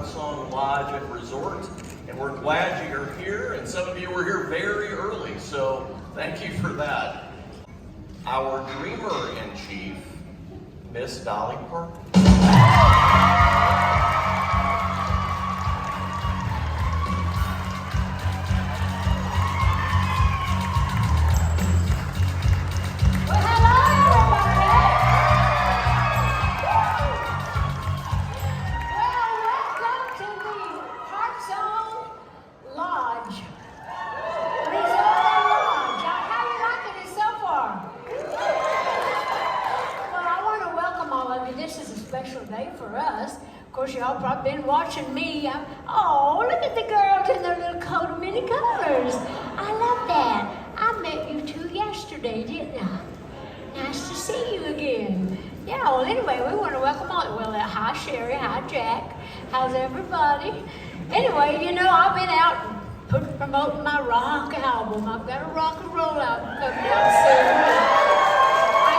HeartSong Lodge and Resort, and we're glad you're here, and some of you were here very early, so thank you for that. Our Dreamer-in-Chief, Miss Dolly Parton. For us. Of course, y'all probably been watching me. Oh, look at the girls in their little coat of many colors. I love that. I met you two yesterday, didn't I? Nice to see you again. Yeah, well, anyway, we want to welcome all. Well, hi, Sherry. Hi, Jack. How's everybody? Anyway, you know, I've been out promoting my rock album. I've got a rock and roll album coming out soon. I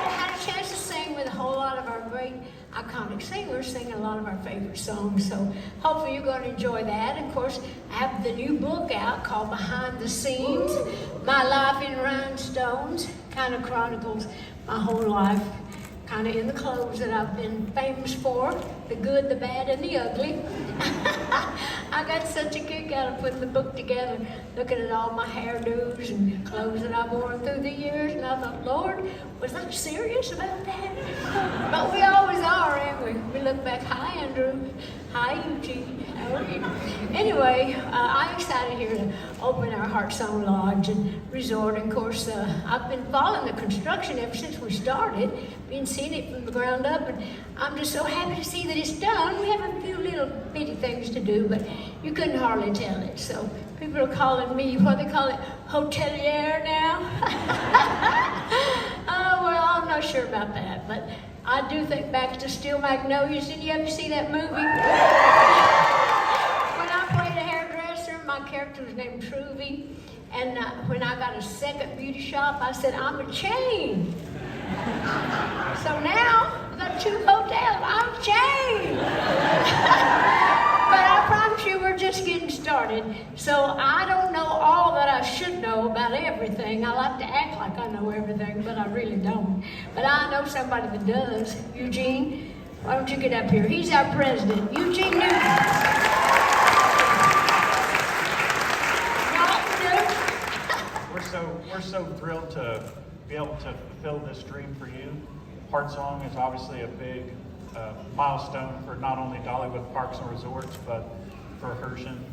had a chance to sing with a whole lot of our great iconic singers, singing a lot of our favorite songs, so hopefully you're going to enjoy that. And of course, I have the new book out called Behind the Scenes, My Life in Rhinestones, kind of chronicles my whole life, kind of in the clothes that I've been famous for, the good, the bad, and the ugly. I got such a kick out of putting the book together, looking at all my hairdos and clothes that I've worn through the years, and I thought, Lord, was I serious about that? But we always are, ain't we? We look back, hi Andrew, hi Eugene, how are you? Anyway, I'm excited here to open our HeartSong Lodge and Resort. And of course, I've been following the construction ever since we started, been seeing it from the ground up, and I'm just so happy to see that it's done. We have a few little bitty things to do, but you couldn't hardly tell it. So people are calling me, what they call it, hotelier now. Well, I'm not sure about that, but I do think back to Steel Magnolias. Did you ever see that movie? When I played a hairdresser, my character was named Truvy, and when I got a second beauty shop, I said, I'm a chain. So now, I've got 2 hotels, I'm chained. But I promise you, we're just getting started. So I don't know all that I should know about everything. I like to act like I know everything, but I really don't. But I know somebody that does. Eugene, why don't you get up here? He's our president, Eugene Newton. We're so thrilled to be able to fulfill this dream for you. HeartSong is obviously a big milestone for not only Dollywood Parks and Resorts, but for Herschend.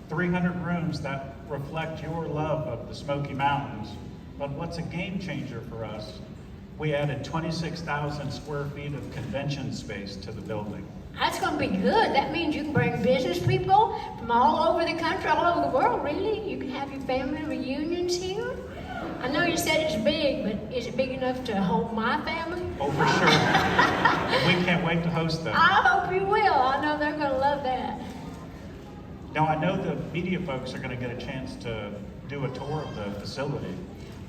300 rooms that reflect your love of the Smoky Mountains. But what's a game changer for us, we added 26,000 square feet of convention space to the building. That's going to be good. That means you can bring business people from all over the country, all over the world, really. You can have your family reunions here. I know you said it's big, but is it big enough to hold my family? Oh, for sure. We can't wait to host them. I hope you will. I know they're going to love that. Now, I know the media folks are going to get a chance to do a tour of the facility.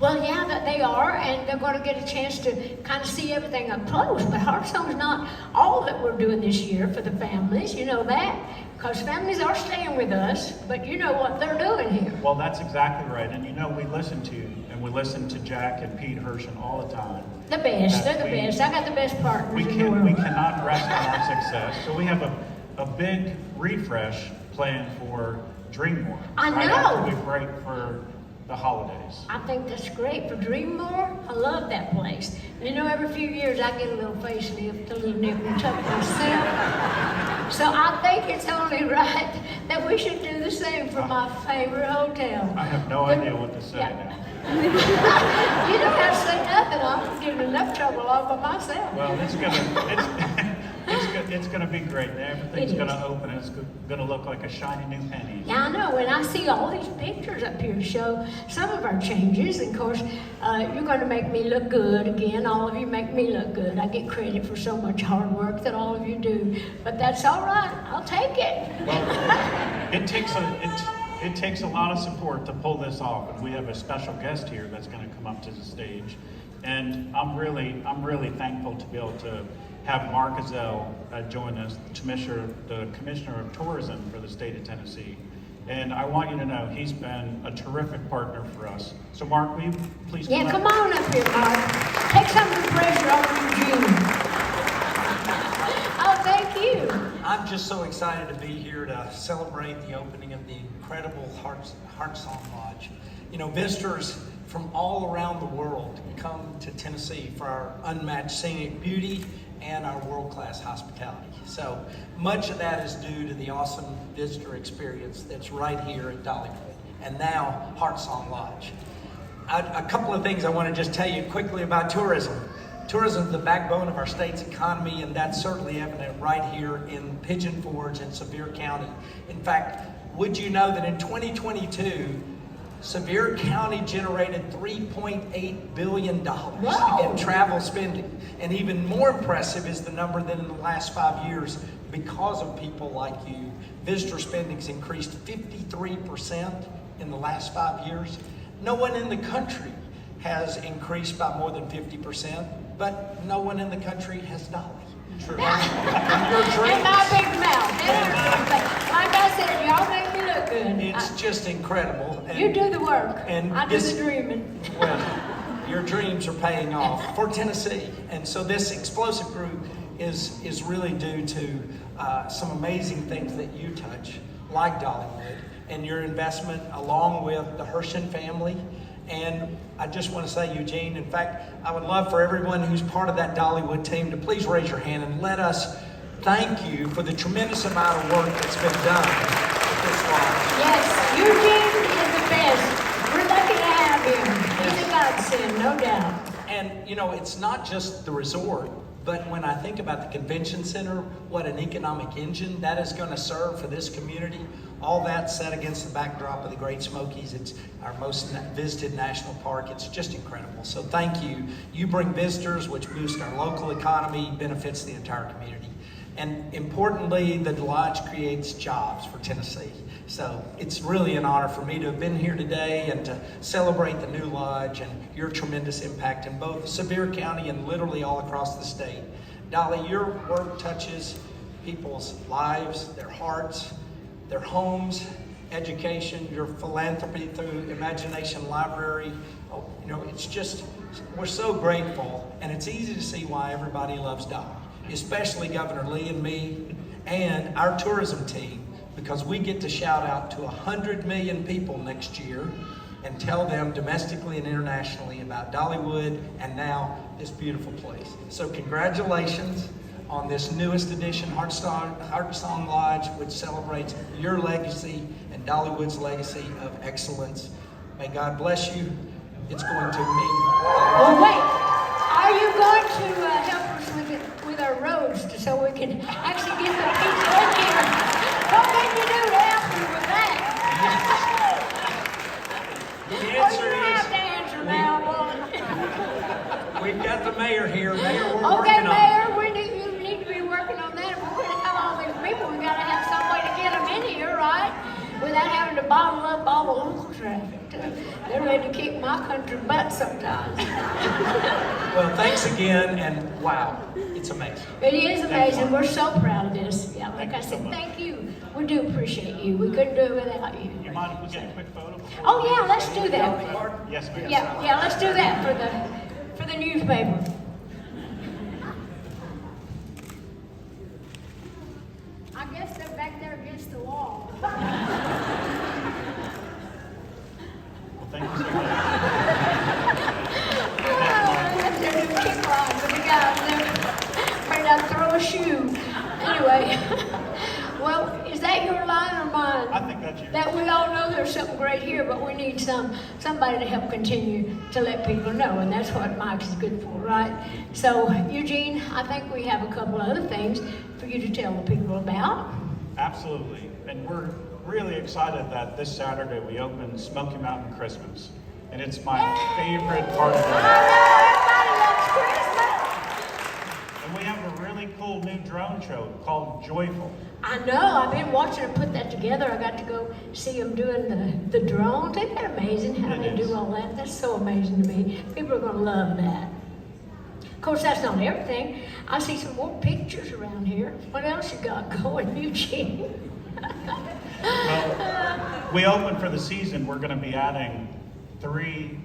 Well, yeah, that they are, and they're going to get a chance to kind of see everything up close. But HeartSong's not all that we're doing this year for the families. You know that? Because families are staying with us, but you know what they're doing here. Well, that's exactly right. And you know, we listen to you, and we listen to Jack and Pete Herschend all the time. The best. They're the best. I got the best partners in the world. We cannot rest on our success. So we have a big refresh planned for Dreammore. I know. Right after we break for the holidays. I think that's great for Dreammore. I love that place. You know, every few years I get a little facelift, a little nip and tuck myself. So I think it's only right that we should do the same for my favorite hotel. I have no idea what to say now. You don't have to say nothing. I'm giving enough trouble all by myself. Well, it's gonna be great. Everything's gonna open. It's gonna look like a shiny new penny. Yeah, I know. When I see all these pictures up here to show some of our changes, and of course, you're going to make me look good again. All of you make me look good. I get credit for so much hard work that all of you do, but that's all right. I'll take it. Well, it takes a lot of support to pull this off, and we have a special guest here that's going to come up to the stage, and I'm really thankful to be able to have Mark Azell join us, the Commissioner of Tourism for the state of Tennessee. And I want you to know he's been a terrific partner for us. So Mark, will you please come Yeah, come on up here, Mark. Take some of the pressure off Eugene. Oh, thank you. I'm just so excited to be here to celebrate the opening of the incredible HeartSong Lodge. You know, visitors from all around the world come to Tennessee for our unmatched scenic beauty and our world-class hospitality. So much of that is due to the awesome visitor experience that's right here at Dollywood, and now HeartSong Lodge. A couple of things I want to just tell you quickly about tourism. Tourism is the backbone of our state's economy, and that's certainly evident right here in Pigeon Forge and Sevier County. In fact, would you know that in 2022, Sevier County generated $3.8 billion in travel spending. And even more impressive is the number that in the last 5 years, because of people like you, visitor spending's increased 53% in the last 5 years. No one in the country has increased by more than 50%, but no one in the country has Dolly. True. Your And my big mouth. Like I said, y'all make me look good. It's just incredible. And, You do the work. and I do this- the dreaming. Well, your dreams are paying off for Tennessee. And so this explosive group is really due to some amazing things that you touch, like Dollywood, and your investment along with the Hershin family. And I just want to say, Eugene, in fact, I would love for everyone who's part of that Dollywood team to please raise your hand and let us thank you for the tremendous amount of work that's been done with this lodge. Yes, Eugene is the best. We're lucky to have him. He's a godsend, no doubt. And, you know, it's not just the resort, but when I think about the convention center, what an economic engine that is going to serve for this community, all that set against the backdrop of the Great Smokies. It's our most visited national park. It's just incredible. So thank you. You bring visitors, which boosts our local economy, benefits the entire community. And importantly, the lodge creates jobs for Tennessee. So it's really an honor for me to have been here today and to celebrate the new lodge and your tremendous impact in both Sevier County and literally all across the state. Dolly, your work touches people's lives, their hearts, their homes, education, your philanthropy through Imagination Library. Oh, you know, it's just, we're so grateful, and it's easy to see why everybody loves Dolly, especially Governor Lee and me and our tourism team, because we get to shout out to 100 million people next year and tell them domestically and internationally about Dollywood and now this beautiful place. So congratulations on this newest edition, HeartSong Lodge, which celebrates your legacy and Dollywood's legacy of excellence. May God bless you. It's going to mean Well, wait. Are you going to help us with our roads so we can actually get the people in here? What can you do to help me with that? The Oh, answer you is, have to answer now, boy. we've got the mayor here. Mayor, we're Okay, working on it. Mayor, you need to be working on that. If we're going to have all these people, we got to have some way to get them in here, right? Without having to bottle up all the local traffic. They're ready to kick my country butt sometimes. Well, thanks again, and wow, it's amazing. It is amazing. We're so proud of this. Yeah, like I said, thank you. We do appreciate you. We couldn't do it without you. You mind if we get a quick photo? Oh yeah, let's do that. Yes, ma'am. Yeah, let's do that for the newspaper. I guess they're back there against the wall. Well, thank you so much. They're doing kick lines with the guys. They're afraid I'd throw a shoe. Anyway, well, is that your line or mine? I think that's yours. That we all know there's something great here, but we need somebody to help continue to let people know, and that's what Mike is good for, right? So, Eugene, I think we have a couple other things for you to tell the people about. Absolutely. And we're really excited that this Saturday we open Smoky Mountain Christmas. And it's my favorite part of the I year. know everybody loves Christmas. And we have a really cool new drone show called Joyful. I know. I've been watching her put that together. I got to go see them doing the drones. Isn't that amazing how It they is. do all that? That's so amazing to me. People are going to love that. Of course, that's not everything. I see some more pictures around here. What else you got going, Eugene? Well, we open for the season. We're going to be adding 3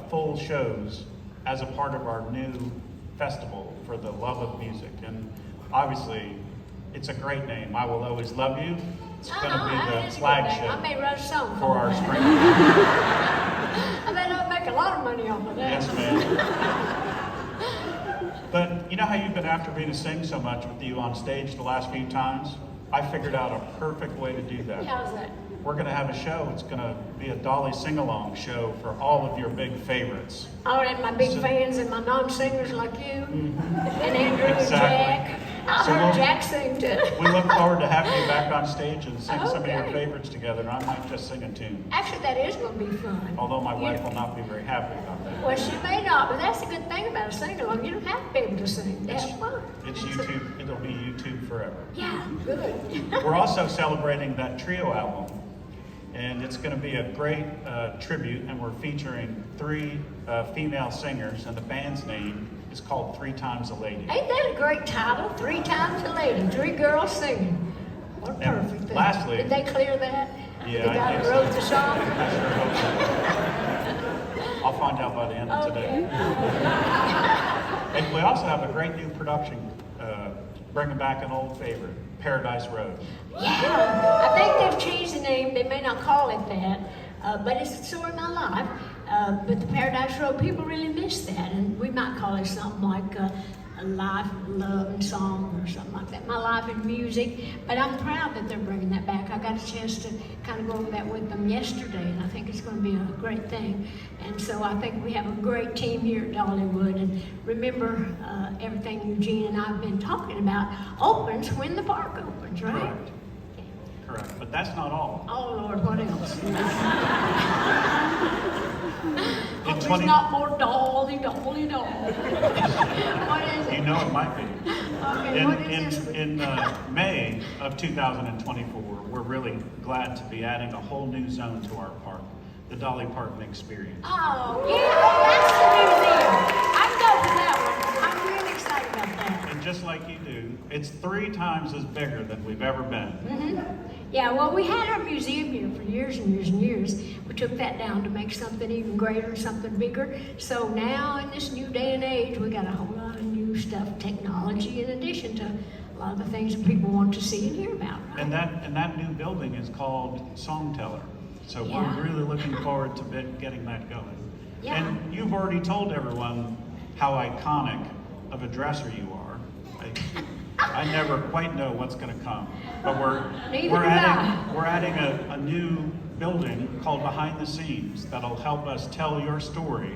full shows as a part of our new festival for the love of music. And obviously, it's a great name. I Will Always Love You. It's going to be the flagship I may write a song for our that. spring. I may not make a lot of money off of that. Yes, ma'am. But you know how you've been after me to sing so much with you on stage the last few times? I figured out a perfect way to do that. How's that? We're going to have a show. It's going to be a Dolly sing-along show for all of your big favorites. All right, my big fans and my non-singers like you, and Andrew and Exactly. Jack. I heard Jack sing too. We look forward to having you back on stage and sing some of your Okay. favorites together. And I might just sing a tune, Actually, that is going to be fun. although my wife You- will not be very happy about that. Well, she may not, but that's the good thing about a sing-along. You don't have to be able to sing. That's fun. It's YouTube. It'll be YouTube forever. Yeah, good. We're also celebrating that trio album, and it's going to be a great tribute, and we're featuring 3 female singers, and the band's name is called 3 Times a Lady. Ain't that a great title? 3 times a lady, 3 girls singing. What a And perfect thing. lastly- Did they clear that? Yeah, The I guy think that so. wrote the song? I sure hope so. I'll find out by the end of today. Okay. And we also have a great new production, bringing back an old favorite, Paradise Road. Yeah, I think they've changed the name. They may not call it that, but it's the story of my life. But the Paradise Road, people really miss that, and we might call it something like a life, love, and song, or something like that. My life in music. But I'm proud that they're bringing that back. I got a chance to kind of go over that with them yesterday, and I think it's going to be a great thing. And so I think we have a great team here at Dollywood. And remember, everything Eugene and I have been talking about opens when the park opens, right? Correct. Correct. But that's not all. Oh Lord, what else? In There's 20 not more Dolly. What is it? You know it might be. Okay, what is this? In May of 2024, we're really glad to be adding a whole new zone to our park, the Dolly Parton Experience. Oh, yeah, that's the museum. I'd go for that one. I'm really excited about that. And just like you do, it's 3 times as bigger than we've ever been. Yeah, well, we had our museum here for years and years and years. We took that down to make something even greater, something bigger. So now, in this new day and age, we got a whole lot of new stuff, technology, in addition to a lot of the things that people want to see and hear about. Right? And that new building is called Songteller. So Yeah. we're really looking forward to getting that going. Yeah. And you've already told everyone how iconic of a dresser you are. I never quite know what's going to come, but Neither we're do I. adding a new building called Behind the Scenes that'll help us tell your story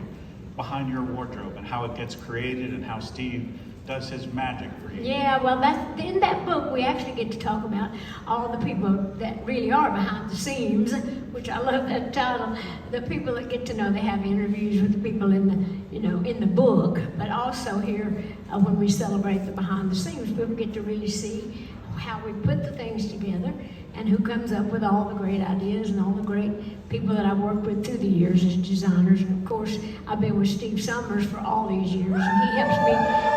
behind your wardrobe and how it gets created and how Steve does his magic for you. Yeah, well, in that book, we actually get to talk about all the people that really are behind the scenes, which I love that title. The people that get to know, they have interviews with the people in the book, but also here when we celebrate the behind the scenes, people get to really see how we put the things together and who comes up with all the great ideas and all the great people that I've worked with through the years as designers. And of course, I've been with Steve Summers for all these years, and he helps me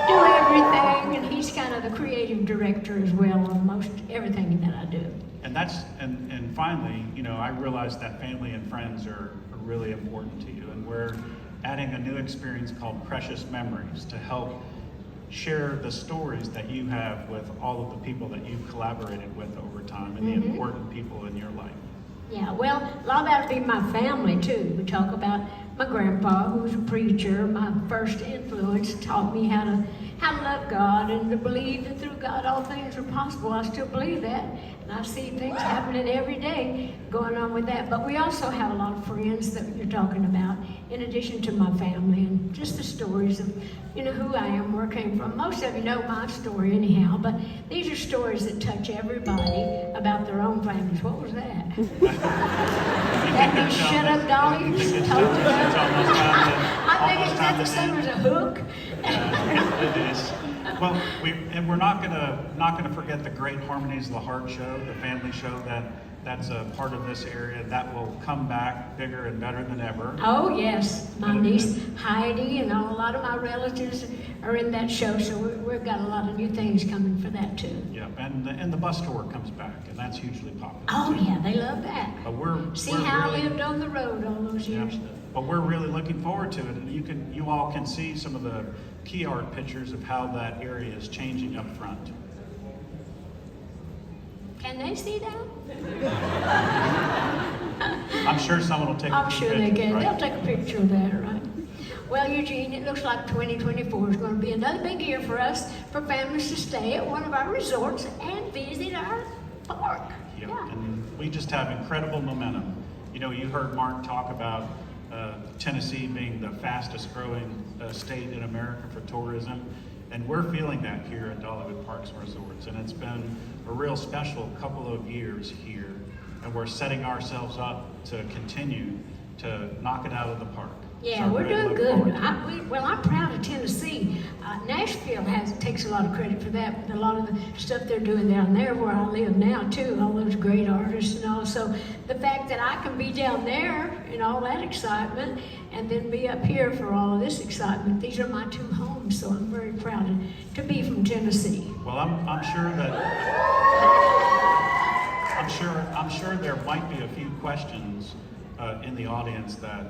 do everything, and he's kind of the creative director as well on most everything that I do. And and finally, I realize that family and friends are really important to you, and we're adding a new experience called Precious Memories to help share the stories that you have with all of the people that you've collaborated with over time and the important people in your life. Yeah, well, a lot of that would be my family too. We talk about my grandpa, who was a preacher. My first influence taught me how to love God and to believe that through God all things are possible. I still believe that, and I see things happening every day going on with that. But we also have a lot of friends that you're talking about, in addition to my family, and just the stories of who I am, where I came from. Most of you know my story anyhow, but these are stories that touch everybody about their own families. What was that? That means shut up, Dolly. It's almost I think it's that the summer's a hook. It is. Well, we're not gonna forget the great Harmonies of the Heart show, the family show that that's a part of this area that will come back bigger and better than ever. Oh yes, my And- niece Heidi and a lot of my relatives are in that show, so we've got a lot of new things coming for that too. Yeah, and the bus tour comes back, and that's hugely popular. Oh too. yeah, they love that. But we're See we're how really, I lived on the road all those yeah, years. but we're really looking forward to it, and you all can see some of the key art pictures of how that area is changing up front. Can they see that? I'm sure someone will take a I'm few sure they pictures, can. right? They'll take a picture of that, right? Well, Eugene, it looks like 2024 is going to be another big year for us, for families to stay at one of our resorts and visit our park. Yeah, and we just have incredible momentum. You know, you heard Mark talk about Tennessee being the fastest growing state in America for tourism, and we're feeling that here at Dollywood Parks and Resorts, and it's been a real special couple of years here, and we're setting ourselves up to continue to knock it out of the park. Yeah, So I we're really doing look good. forward to it. Well, I'm proud of Tennessee. Nashville takes a lot of credit for that, with a lot of the stuff they're doing down there where I live now too, all those great artists and all. So the fact that I can be down there and all that excitement, and then be up here for all of this excitement, these are my two homes, so I'm very proud to be from Tennessee. Well, I'm sure that I'm sure there might be a few questions in the audience that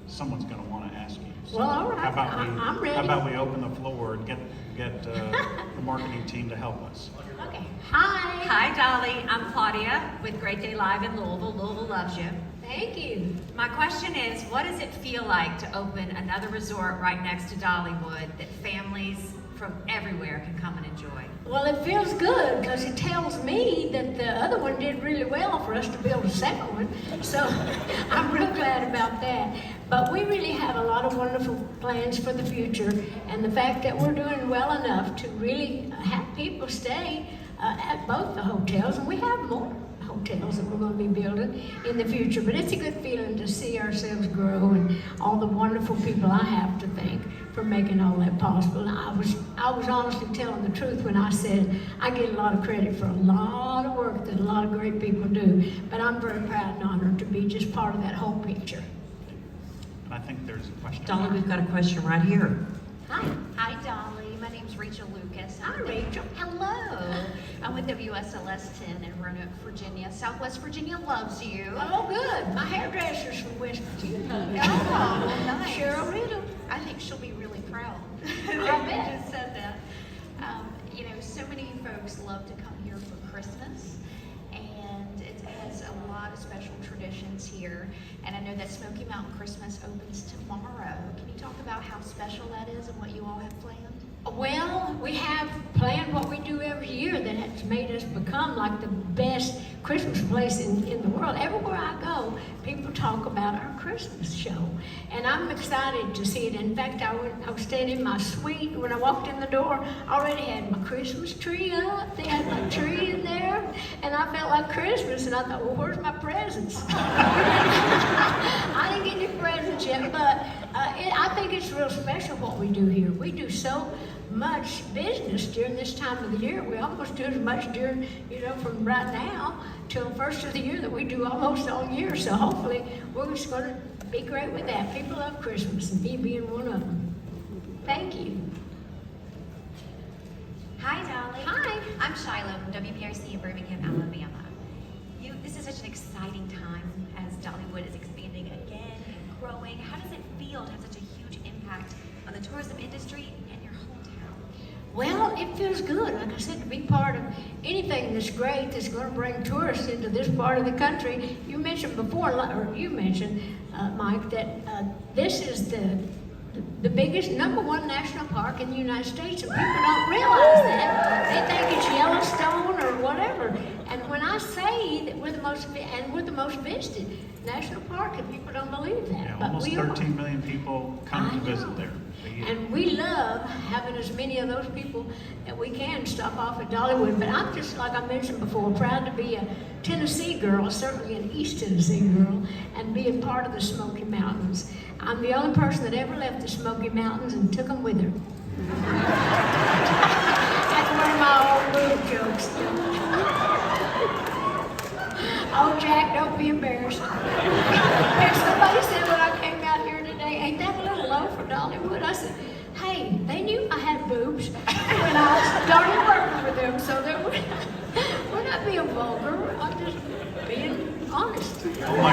someone's going to want to ask you. So Well, all right. How about I'm ready. How about we open the floor and get the marketing team to help us? Okay. Hi. Hi, Dolly. I'm Claudia with Great Day Live in Louisville. Louisville loves you. Thank you. My question is, what does it feel like to open another resort right next to Dollywood that families from everywhere can come and enjoy? Well, it feels good because it tells me that the other one did really well for us to build a second one. So I'm real glad about that. But we really have a lot of wonderful plans for the future. And the fact that we're doing well enough to really have people stay at both the hotels, and we have more hotels that we're going to be building in the future. But it's a good feeling to see ourselves grow, and all the wonderful people I have to thank for making all that possible. And I was honestly telling the truth when I said I get a lot of credit for a lot of work that a lot of great people do. But I'm very proud and honored to be just part of that whole picture. And I think there's a question. Dolly, we've got a question right here. Hi. Hi, Dolly. My name's Rachel Lucas. Hi, Rachel. Hello. I'm with WSLS 10 in Roanoke, Virginia. Southwest Virginia loves you. Oh, good. My hairdresser's from West Virginia. Oh, nice. Cheryl Riddle. I think she'll be really proud I that bet. you just said that. You know, so many folks love to come here for Christmas, and it has a lot of special traditions here. And I know that Smoky Mountain Christmas opens tomorrow. Can you talk about how special that is and what you all have planned? Well, we have planned what we do every year that has made us become like the best Christmas place in the world. Everywhere I go, people talk about our Christmas show. And I'm excited to see it. In fact, I was staying in my suite. When I walked in the door, I already had my Christmas tree up. They had my tree in there. And I felt like Christmas. And I thought, well, where's my presents? I didn't get any presents yet, but I think it's real special what we do here. We do so much business during this time of the year. We almost do as much during, from right now till the first of the year that we do almost all year. So hopefully we're just going to be great with that. People love Christmas, and me being one of them. Thank you. Hi, Dolly. Hi. I'm Shiloh from WPRC in Birmingham, Alabama. This is such an exciting time as Dollywood is expanding again and growing. How does it feel to have such a huge impact on the tourism industry and your hometown? Well, it feels good, like I said, to be part of anything that's great that's going to bring tourists into this part of the country. You mentioned before, or you mentioned, Mike, that this is the biggest, #1 national park in the United States, and people don't realize that. They think it's Yellowstone or whatever. And when I say that we're the most visited national park, and people don't believe that. Yeah, but almost we 13 million people come I to visit know. there a year. And we love having as many of those people that we can stop off at Dollywood. But I'm just, like I mentioned before, proud to be a Tennessee girl, certainly an East Tennessee girl, and be a part of the Smoky Mountains. I'm the only person that ever left the Smoky Mountains and took them with her. That's one of my old little jokes. Oh be embarrassed. And somebody said when I came out here today, ain't that a little low for Dollywood? I said, hey, they knew I had boobs when I started working with them, so we're not being vulgar. I'm just being honest. Oh my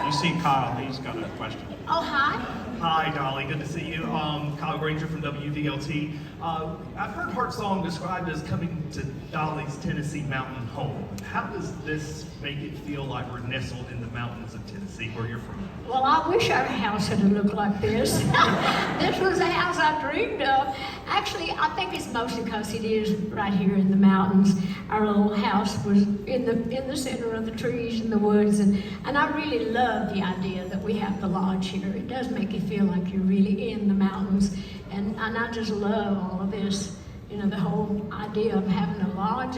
goodness. You see Kyle, he's got a question. Oh, hi. Hi, Dolly. Good to see you. Kyle Granger from WVLT. I've heard HeartSong described as coming to Dolly's Tennessee mountain home. How does this make it feel like we're nestled in the mountains of Tennessee, where you're from? Well, I wish our house had looked like this. This was a house I dreamed of. Actually, I think it's mostly because it is right here in the mountains. Our little house was in the center of the trees and the woods, and I really love the idea that we have the lodge here. It does make you feel like you're really in the mountains, and I just love all of this. You know, the whole idea of having a lodge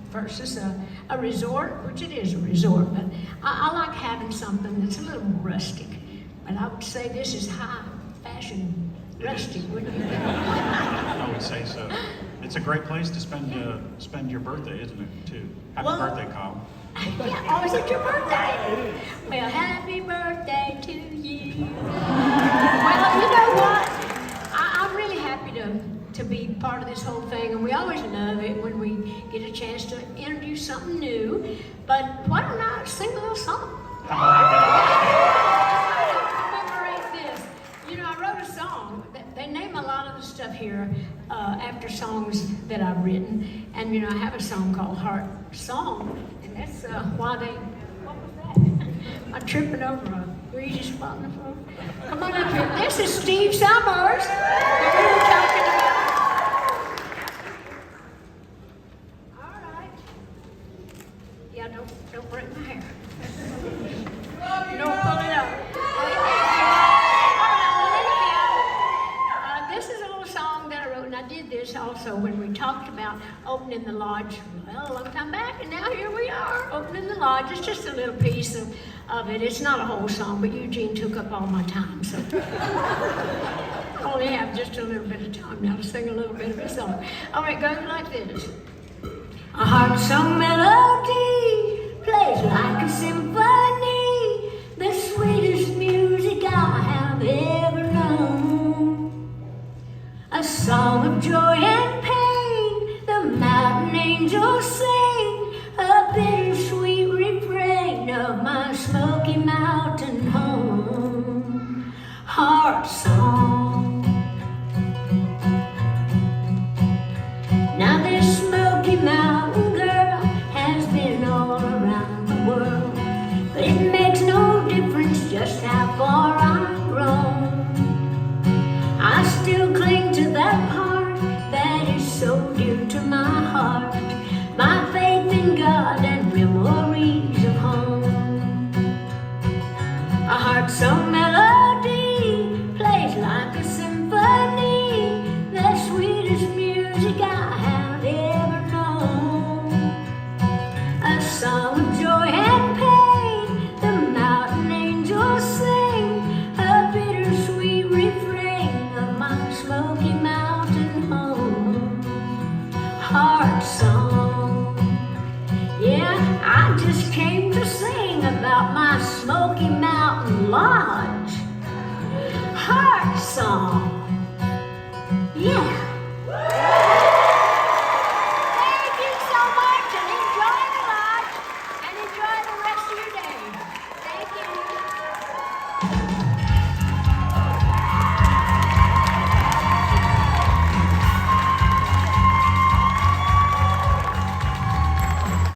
versus a resort, which it is a resort, but I like having something that's a little more rustic. But I would say this is high fashion rustic, wouldn't you? I would say so. It's a great place to spend your birthday, isn't it, too? Happy birthday, Kyle. Yeah, oh, is it your birthday? Well, happy birthday to you. Well, you know what? I'm really happy to be part of this whole thing, and we always love it when we get a chance to introduce something new. But why don't I sing a little song? Commemorate this. You know, I wrote a song. They name a lot of the stuff here after songs that I've written, and you know, I have a song called HeartSong, and that's why they. What was that? I'm tripping over a greasy spot in the floor. Come on up here. This is Steve Summers that we were talking about. All right. Yeah, don't break my hair. Don't pull it up. This is a little song that I wrote, and I did this also when we talked about opening the lodge, well, a long time back, and now here we are, opening the lodge. It's just a little piece of it. It's not a whole song, but Eugene took up all my time, so I only have just a little bit of time now to sing a little bit of a song. All right, it goes like this. A heart song melody plays like a symphony, the sweetest music I have ever known. A song of joy and pain, the mountain angels sing, a bittersweet refrain of my Smoky Mountain home. Heart song. Now this Smoky Mountain girl has been all around the world, but it makes no difference just how far I've grown. I still cling to that part that is so dear to my heart, my faith in God and memories of home. A heart song melody plays like a symphony, the sweetest music I have ever known. A song of joy and pain, the mountain angels sing, a bittersweet refrain of my Smoky Mountain home. Heart song. Yeah, I just came to sing about my Smoky Mountain Lodge. Heart song.